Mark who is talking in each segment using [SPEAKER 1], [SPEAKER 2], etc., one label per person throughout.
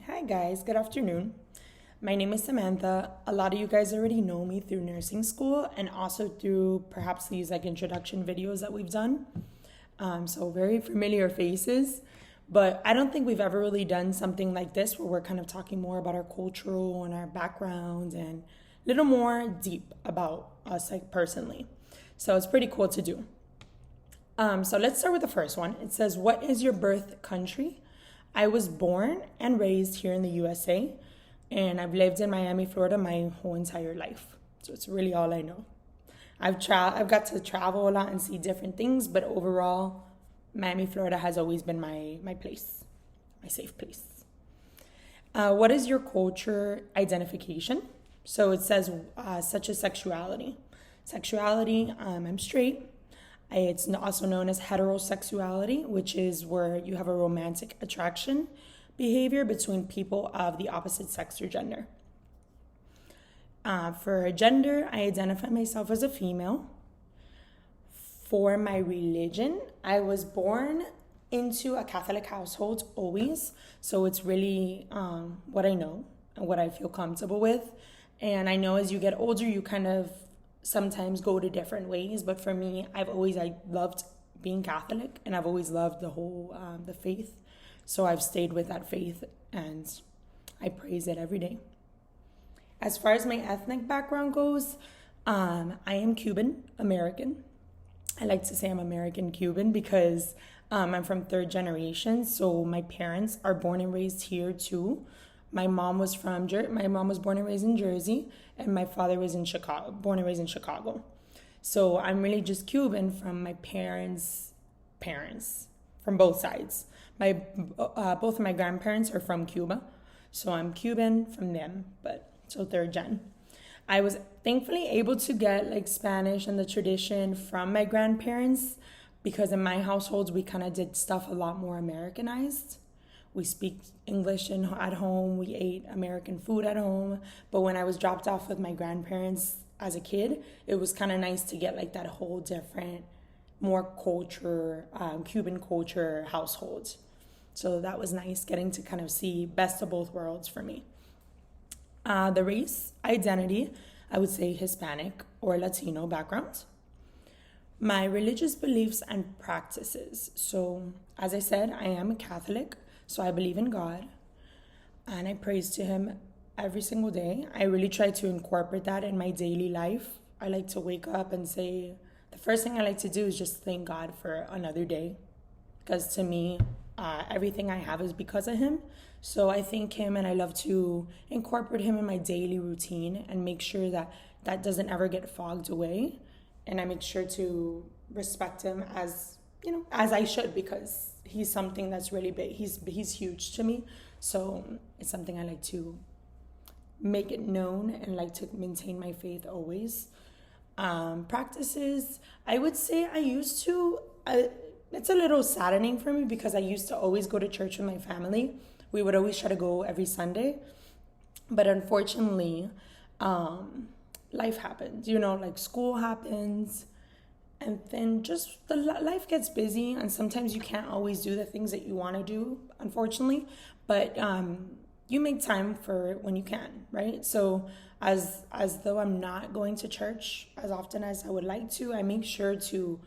[SPEAKER 1] Hi, guys. Good afternoon. My name is Samantha. A lot of you guys already know me through nursing school and also through perhaps these introduction videos that we've done. So, very familiar faces. But I don't think we've ever really done something like this where we're kind of talking more about our cultural and our backgrounds and a little more deep about us personally. So, it's pretty cool to do. So let's start with the first one. It says, "What is your birth country?" I was born and raised here in the USA, and I've lived in Miami, Florida my whole entire life. So it's really all I know. I've got to travel a lot and see different things, but overall, Miami, Florida has always been my place, my safe place. What is your culture identification? So it says, such as sexuality. Sexuality, I'm straight. It's also known as heterosexuality, which is where you have a romantic attraction behavior between people of the opposite sex or gender. For gender, I identify myself as a female. For my religion, I was born into a Catholic household always, so it's really what I know and what I feel comfortable with. And I know as you get older, you kind of sometimes go to different ways, but for me, I loved being Catholic, and I've always loved the whole the faith. So I've stayed with that faith, and I praise it every day. As far as my ethnic background goes, I am Cuban American. I like to say I'm American Cuban because I'm from third generation. So my parents are born and raised here too. My mom was born and raised in Jersey, and my father was in Chicago, born and raised in Chicago. So I'm really just Cuban from my parents, from both sides. My Both of my grandparents are from Cuba, so I'm Cuban from them, but so third gen. I was thankfully able to get Spanish and the tradition from my grandparents because in my households we kind of did stuff a lot more Americanized. We speak English at home. We ate American food at home. But when I was dropped off with my grandparents as a kid, it was kind of nice to get that whole different, more Cuban culture household. So that was nice getting to kind of see best of both worlds for me. The race identity, I would say Hispanic or Latino background. My religious beliefs and practices. So, as I said, I am a Catholic, so I believe in God and I praise to Him every single day. I really try to incorporate that in my daily life. I like to wake up and say, the first thing I like to do is just thank God for another day because to me, everything I have is because of Him. So I thank Him and I love to incorporate Him in my daily routine and make sure that that doesn't ever get fogged away. And I make sure to respect Him as I should because He's something that's really big. He's huge to me. So it's something I like to make it known and like to maintain my faith always. Practices, I would say I used to. It's a little saddening for me because I used to always go to church with my family. We would always try to go every Sunday, but unfortunately, life happens. School happens, and then just life gets busy, and sometimes you can't always do the things that you want to do, unfortunately. But you make time for it when you can, right? So as though I'm not going to church as often as I would like to, I make sure to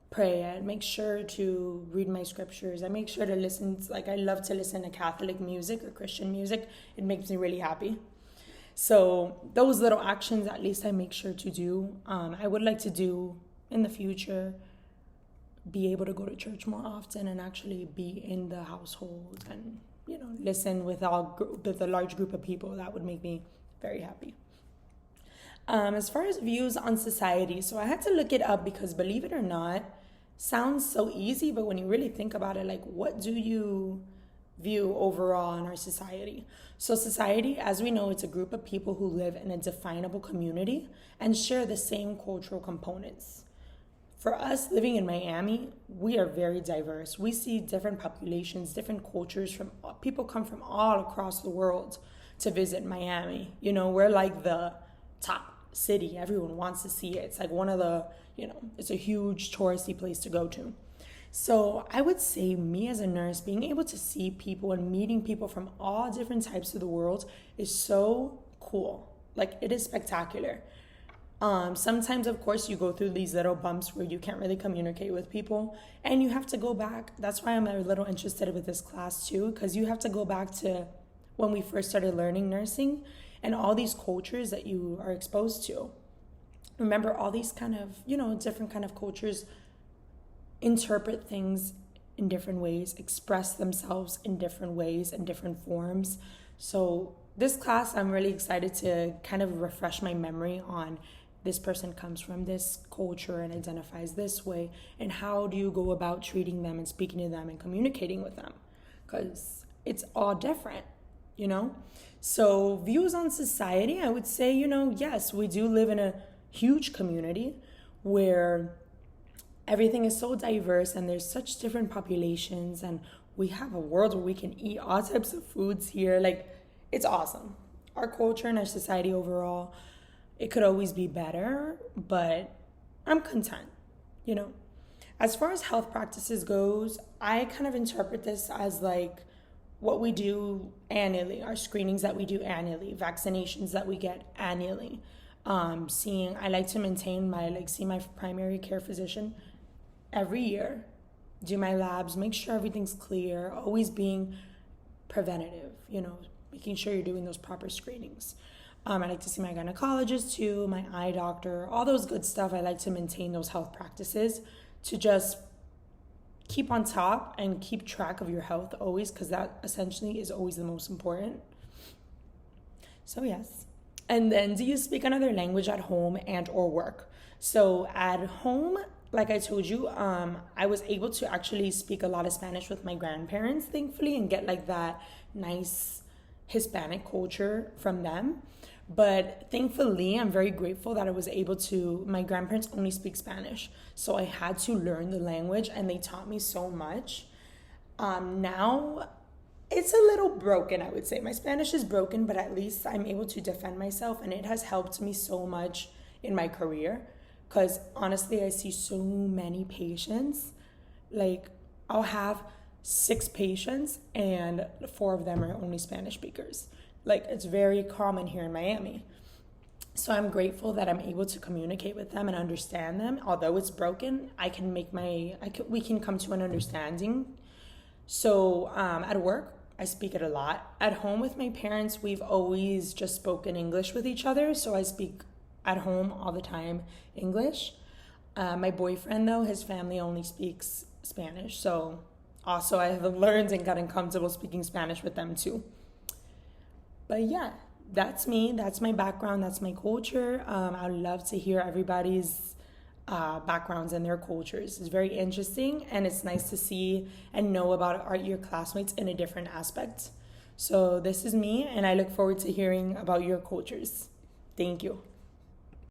[SPEAKER 1] pray. I make sure to read my scriptures. I make sure to listen. I love to listen to Catholic music or Christian music. It makes me really happy. So those little actions, at least I make sure to do. I would like to do in the future, be able to go to church more often and actually be in the household and listen with a large group of people. That would make me very happy. As far as views on society, so I had to look it up because believe it or not, sounds so easy, but when you really think about it, what do you view overall in our society? So society, as we know, it's a group of people who live in a definable community and share the same cultural components. For us living in Miami, we are very diverse. We see different populations, different cultures from people come from all across the world to visit Miami. We're like the top city. Everyone wants to see it. It's like one of the, it's a huge touristy place to go to. So I would say me as a nurse, being able to see people and meeting people from all different types of the world is so cool. Like it is spectacular. Sometimes, of course, you go through these little bumps where you can't really communicate with people and you have to go back. That's why I'm a little interested with this class too, because you have to go back to when we first started learning nursing and all these cultures that you are exposed to. Remember, all these kind of, different kind of cultures interpret things in different ways, express themselves in different ways and different forms. So this class, I'm really excited to kind of refresh my memory on this person comes from this culture and identifies this way, and how do you go about treating them and speaking to them and communicating with them, because it's all different, So views on society, I would say, yes, we do live in a huge community where everything is so diverse and there's such different populations, and we have a world where we can eat all types of foods here. Like, it's awesome. Our culture and our society overall, it could always be better, but I'm content, As far as health practices goes, I kind of interpret this as like what we do annually, our screenings that we do annually, vaccinations that we get annually. I like to maintain see my primary care physician every year, do my labs, make sure everything's clear, always being preventative, making sure you're doing those proper screenings. I like to see my gynecologist too, my eye doctor, all those good stuff. I like to maintain those health practices to just keep on top and keep track of your health always, because that essentially is always the most important. So yes. And then, do you speak another language at home and or work? So at home, like I told you, I was able to actually speak a lot of Spanish with my grandparents, thankfully, and get like that nice Hispanic culture from them. But thankfully, I'm very grateful that I was able to, my grandparents only speak Spanish. So I had to learn the language and they taught me so much. Now it's a little broken, I would say. My Spanish is broken, but at least I'm able to defend myself, and it has helped me so much in my career. Because honestly, I see so many patients. Like, I'll have 6 patients and 4 of them are only Spanish speakers. Like, it's very common here in Miami. So I'm grateful that I'm able to communicate with them and understand them. Although it's broken, we can come to an understanding. So at work, I speak it a lot. At home with my parents, we've always just spoken English with each other. So I speak at home all the time English. My boyfriend, though, his family only speaks Spanish. So also I have learned and gotten comfortable speaking Spanish with them too. But yeah, that's me. That's my background. That's my culture. I'd love to hear everybody's backgrounds and their cultures. It's very interesting, and it's nice to see and know about your classmates in a different aspect. So this is me, and I look forward to hearing about your cultures. Thank you.